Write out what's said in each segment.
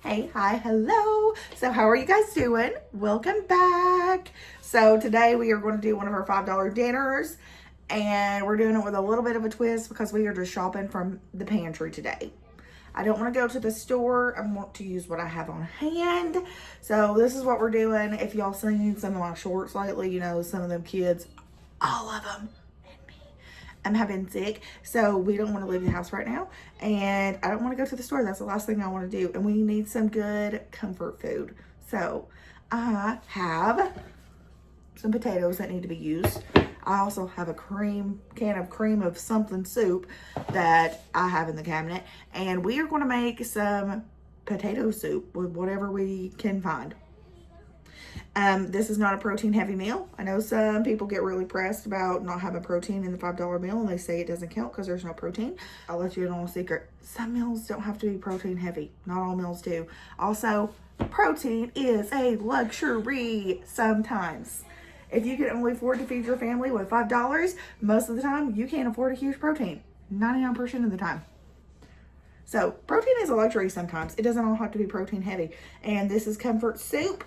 Hey, hi, hello. So how are you guys doing? Welcome back. So today we are going to do one of our $5 dinners, and we're doing it with a little bit of a twist because we are just shopping from the pantry today. I don't want to go to the store. I want to use what I have on hand. So this is what we're doing. If y'all seen some of my shorts lately, you know, some of them kids, all of them, I'm having sick, so we don't want to leave the house right now, and I don't want to go to the store. That's the last thing I want to do, and we need some good comfort food. So I have some potatoes that need to be used. I also have a can of cream of something soup that I have in the cabinet, and we are going to make some potato soup with whatever we can find. This is not a protein heavy meal. I know some people get really pressed about not having protein in the $5 meal, and they say it doesn't count because there's no protein. I'll let you in on a secret. Some meals don't have to be protein heavy. Not all meals do. Also, protein is a luxury sometimes. If you can only afford to feed your family with $5, most of the time you can't afford a huge protein. 99% of the time. So protein is a luxury sometimes. It doesn't all have to be protein heavy. And this is comfort soup.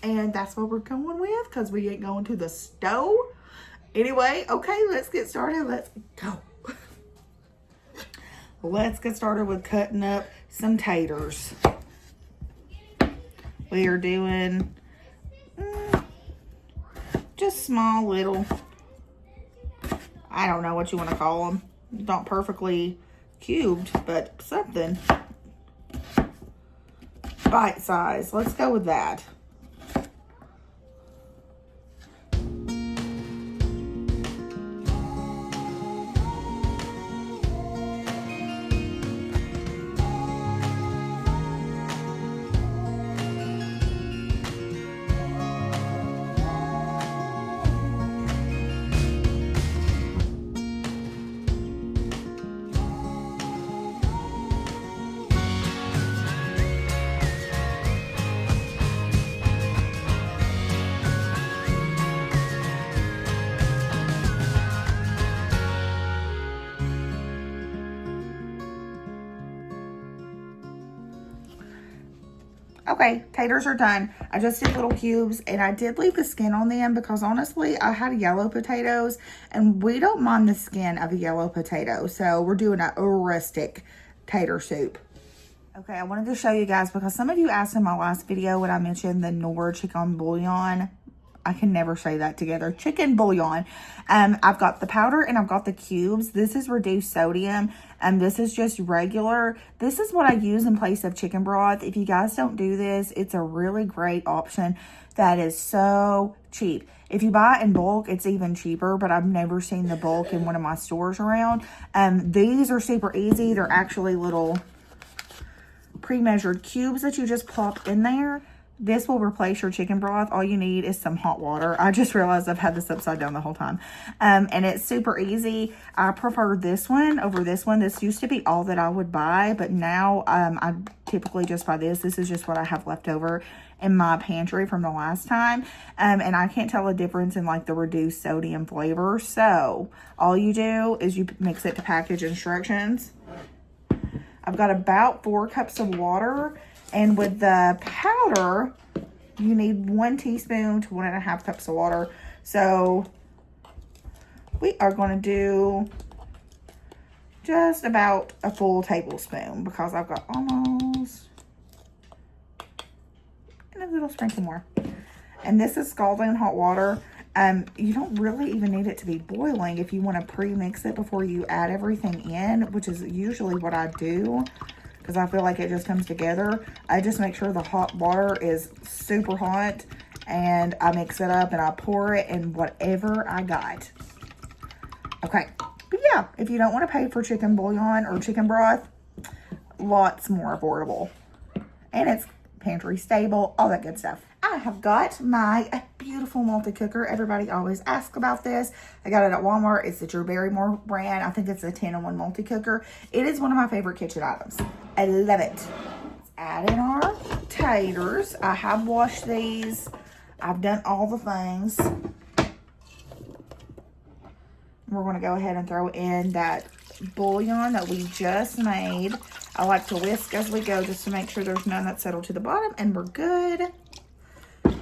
And that's what we're going with because we ain't going to the stove. Anyway, okay, let's get started. Let's go. Let's get started with cutting up some taters. We are doing just small little, I don't know what you want to call them. Not perfectly cubed, but something. Bite size. Let's go with that. Okay, taters are done. I just did little cubes, and I did leave the skin on them because honestly, I had yellow potatoes, and we don't mind the skin of a yellow potato. So we're doing a rustic tater soup. Okay, I wanted to show you guys because some of you asked in my last video when I mentioned the Knorr chicken bouillon. I can never say that together. Chicken bouillon. I've got the powder and I've got the cubes. This is reduced sodium. This is just regular. This is what I use in place of chicken broth. If you guys don't do this, it's a really great option that is so cheap. If you buy it in bulk, it's even cheaper, but I've never seen the bulk in one of my stores around. These are super easy. They're actually little pre-measured cubes that you just plop in there. This will replace your chicken broth. All you need is some hot water. I just realized I've had this upside down the whole time. And it's super easy. I prefer this one over this one. This used to be all that I would buy, but now I typically just buy this. This is just what I have left over in my pantry from the last time. And I can't tell a difference in like the reduced sodium flavor. So all you do is you mix it to package instructions. I've got about 4 cups of water. And with the powder, you need 1 teaspoon to 1.5 cups of water. So we are going to do just about a full tablespoon because I've got almost, and a little sprinkle more. And this is scalding hot water. You don't really even need it to be boiling if you want to pre-mix it before you add everything in, which is usually what I do. Because I feel like it just comes together. I just make sure the hot water is super hot, and I mix it up and I pour it in whatever I got. Okay, but yeah, if you don't want to pay for chicken bouillon or chicken broth, lots more affordable. And it's pantry stable, all that good stuff. I have got my beautiful multi-cooker. Everybody always asks about this. I got it at Walmart. It's the Drew Barrymore brand. I think it's a 10-in-1 multi-cooker. It is one of my favorite kitchen items. I love it. Let's add in our taters. I have washed these. I've done all the things. We're going to go ahead and throw in that bouillon that we just made. I like to whisk as we go just to make sure there's none that settle to the bottom, and we're good.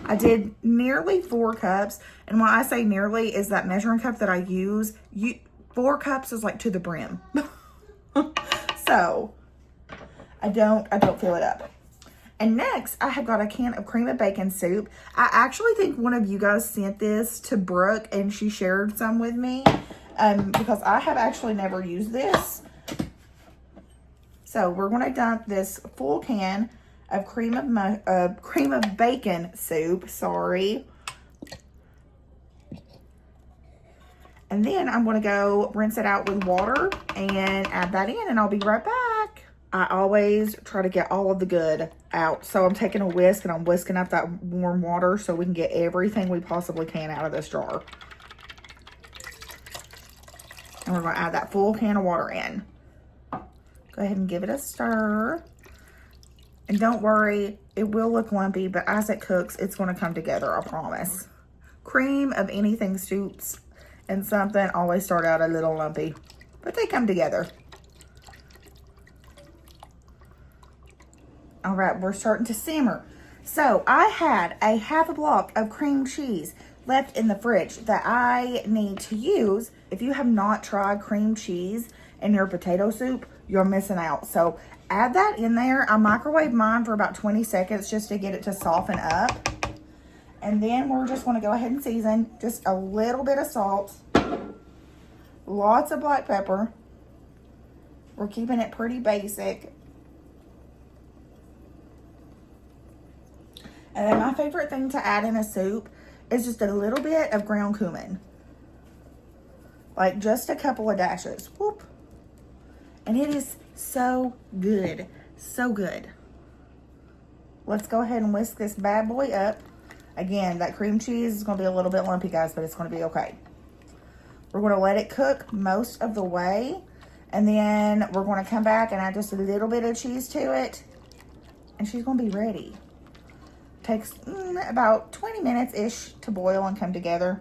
I did nearly 4 cups, and when I say nearly is that measuring cup that I use. 4 cups is like to the brim. So I don't fill it up. And next, I have got a can of cream of bacon soup. I actually think one of you guys sent this to Brooke, and she shared some with me because I have actually never used this. So we're going to dump this full can of cream of bacon soup. Sorry. And then I'm going to go rinse it out with water and add that in, and I'll be right back. I always try to get all of the good out. So I'm taking a whisk and I'm whisking up that warm water so we can get everything we possibly can out of this jar. And we're going to add that full can of water in. Go ahead and give it a stir. And don't worry, it will look lumpy, but as it cooks, it's going to come together, I promise. Cream of anything soups and something always start out a little lumpy, but they come together. All right, we're starting to simmer. So I had a half a block of cream cheese left in the fridge that I need to use. If you have not tried cream cheese in your potato soup, you're missing out. So add that in there. I microwave mine for about 20 seconds just to get it to soften up. And then we're just going to go ahead and season. Just a little bit of salt. Lots of black pepper. We're keeping it pretty basic. And then my favorite thing to add in a soup is just a little bit of ground cumin. Like just a couple of dashes. Whoop. And it is so good. So good. Let's go ahead and whisk this bad boy up. Again, that cream cheese is going to be a little bit lumpy, guys, but it's going to be okay. We're going to let it cook most of the way. And then we're going to come back and add just a little bit of cheese to it. And she's going to be ready. Takes about 20 minutes-ish to boil and come together.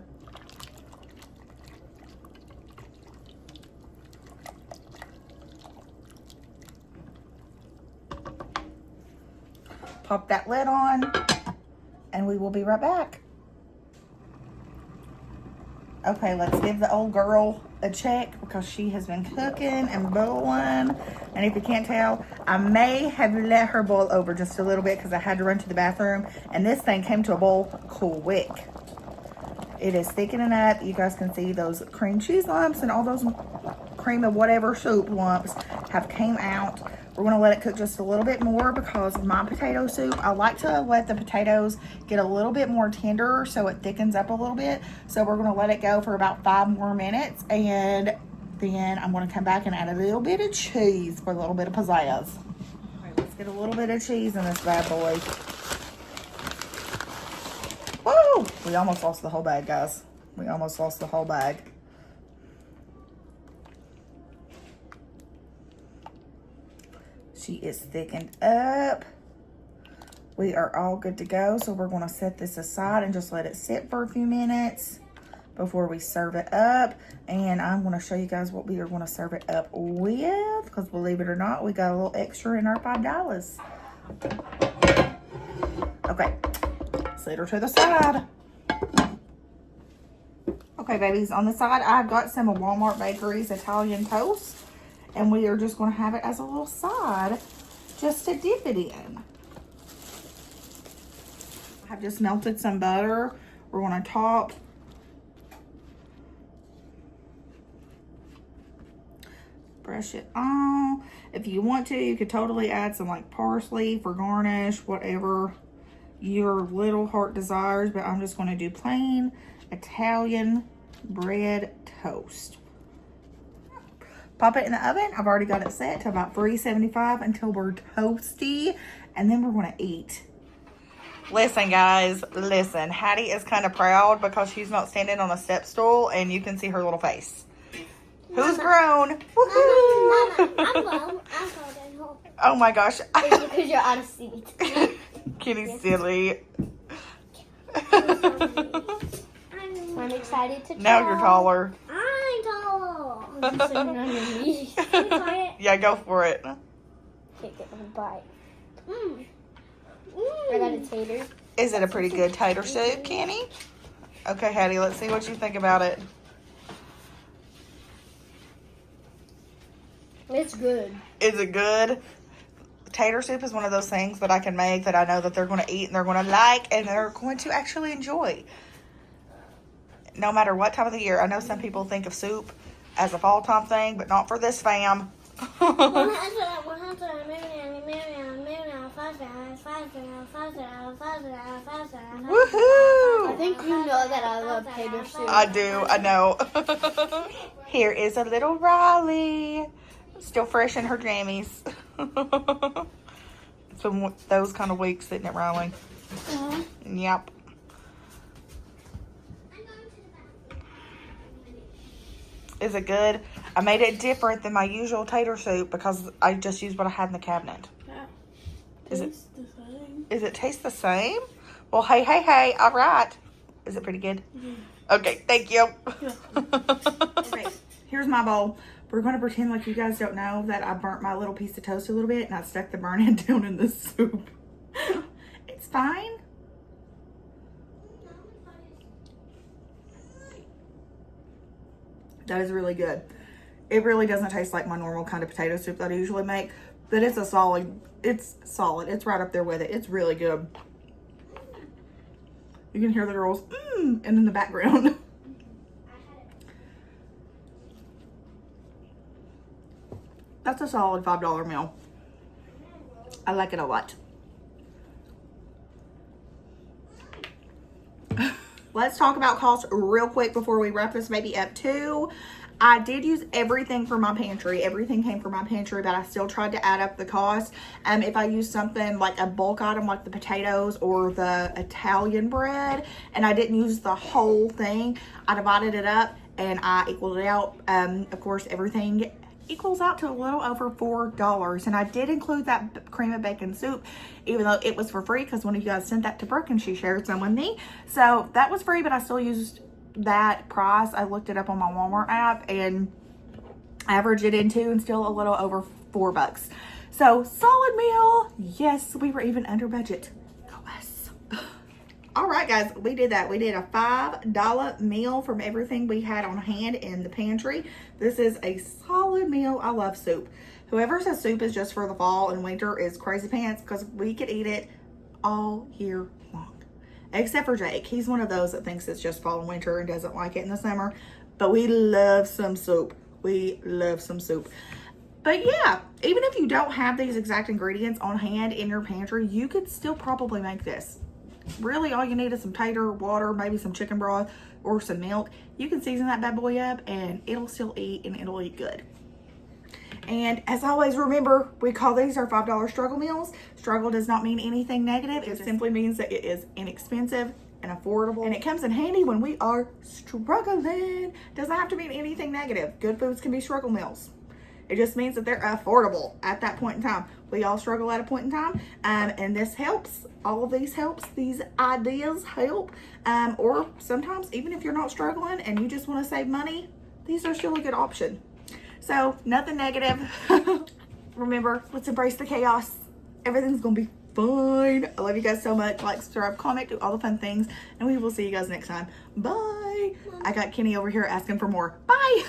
Pop that lid on, and we will be right back. Okay, let's give the old girl a check because she has been cooking and boiling. And if you can't tell, I may have let her boil over just a little bit because I had to run to the bathroom. And this thing came to a boil quick. It is thickening up. You guys can see those cream cheese lumps and all those cream of whatever soup lumps have came out. We're going to let it cook just a little bit more because my potato soup, I like to let the potatoes get a little bit more tender so it thickens up a little bit. So we're going to let it go for about 5 more minutes, and then I'm going to come back and add a little bit of cheese for a little bit of pizzazz. All right, let's get a little bit of cheese in this bad boy. Woo! We almost lost the whole bag, guys. We almost lost the whole bag. She is thickened up. We are all good to go. So we're going to set this aside and just let it sit for a few minutes before we serve it up. And I'm going to show you guys what we are going to serve it up with. Because believe it or not, we got a little extra in our $5. Okay. Set her to the side. Okay, babies. On the side, I've got some of Walmart Bakery's Italian toast. And we are just going to have it as a little side just to dip it in. I've just melted some butter. We're going to top. Brush it on. If you want to, you could totally add some like parsley for garnish, whatever your little heart desires. But I'm just going to do plain Italian bread toast. Pop it in the oven. I've already got it set to about 375 until we're toasty. And then we're going to eat. Listen, guys. Listen. Hattie is kind of proud because she's not standing on a step stool. And you can see her little face. Mama. Who's grown? Mama, I'm grown. I'm grown. Oh, my gosh. It's because you're out of seat. Kitty's silly. I'm excited to try. Now you're taller. I'm tall. Sitting on your knees. Can you try it? Yeah, go for it. Take it and bite. I got a tater. Is it a pretty good tater soup, Kenny? Okay, Hattie, let's see what you think about it. It's good. Is it good? Tater soup is one of those things that I can make that I know that they're going to eat and they're going to like and they're going to actually enjoy. No matter what time of the year. I know some people think of soup as a fall time thing, but not for this fam. Woohoo! I think you know that I love tater soup. I do, I know. Here is a little Riley. Still fresh in her jammies. It's been those kind of weeks, isn't it, Riley? Yep. Is it good? I made it different than my usual tater soup because I just used what I had in the cabinet. Yeah. Is it the same. Is it taste the same? Well, hey, all right. Is it pretty good? Okay, thank you. Okay, here's my bowl. We're going to pretend like you guys don't know that I burnt my little piece of toast a little bit and I stuck the burn end down in the soup. It's fine. That is really good. It really doesn't taste like my normal kind of potato soup that I usually make, but it's solid. It's right up there with it. It's really good. You can hear the girls and in the background. That's a solid $5 meal. I like it a lot. Let's talk about costs real quick before we wrap this baby up too. I did use everything for my pantry. Everything came from my pantry, but I still tried to add up the cost. If I use something like a bulk item like the potatoes or the Italian bread, and I didn't use the whole thing, I divided it up and I equaled it out. Of course, everything equals out to a little over $4. And I did include that cream of bacon soup, even though it was for free because one of you guys sent that to Brooke and she shared some with me. So that was free, but I still used that price. I looked it up on my Walmart app and averaged it into and still a little over $4. So solid meal. Yes, we were even under budget. Go us. All right, guys, we did that. We did a $5 meal from everything we had on hand in the pantry. This is a solid meal. I love soup. Whoever says soup is just for the fall and winter is crazy pants because we could eat it all year long. Except for Jake. He's one of those that thinks it's just fall and winter and doesn't like it in the summer. But we love some soup. We love some soup. But yeah, even if you don't have these exact ingredients on hand in your pantry, you could still probably make this. Really, all you need is some tater, water, maybe some chicken broth, or some milk. You can season that bad boy up, and it'll still eat, and it'll eat good. And as always, remember, we call these our $5 struggle meals. Struggle does not mean anything negative. It simply means that it is inexpensive and affordable. And it comes in handy when we are struggling. Doesn't have to mean anything negative. Good foods can be struggle meals. It just means that they're affordable at that point in time. We all struggle at a point in time, and this helps. All of these helps. These ideas help. Or sometimes, even if you're not struggling and you just want to save money, these are still a good option. So, nothing negative. Remember, let's embrace the chaos. Everything's going to be fine. I love you guys so much. Like, subscribe, comment, do all the fun things, and we will see you guys next time. Bye. I got Kenny over here asking for more. Bye.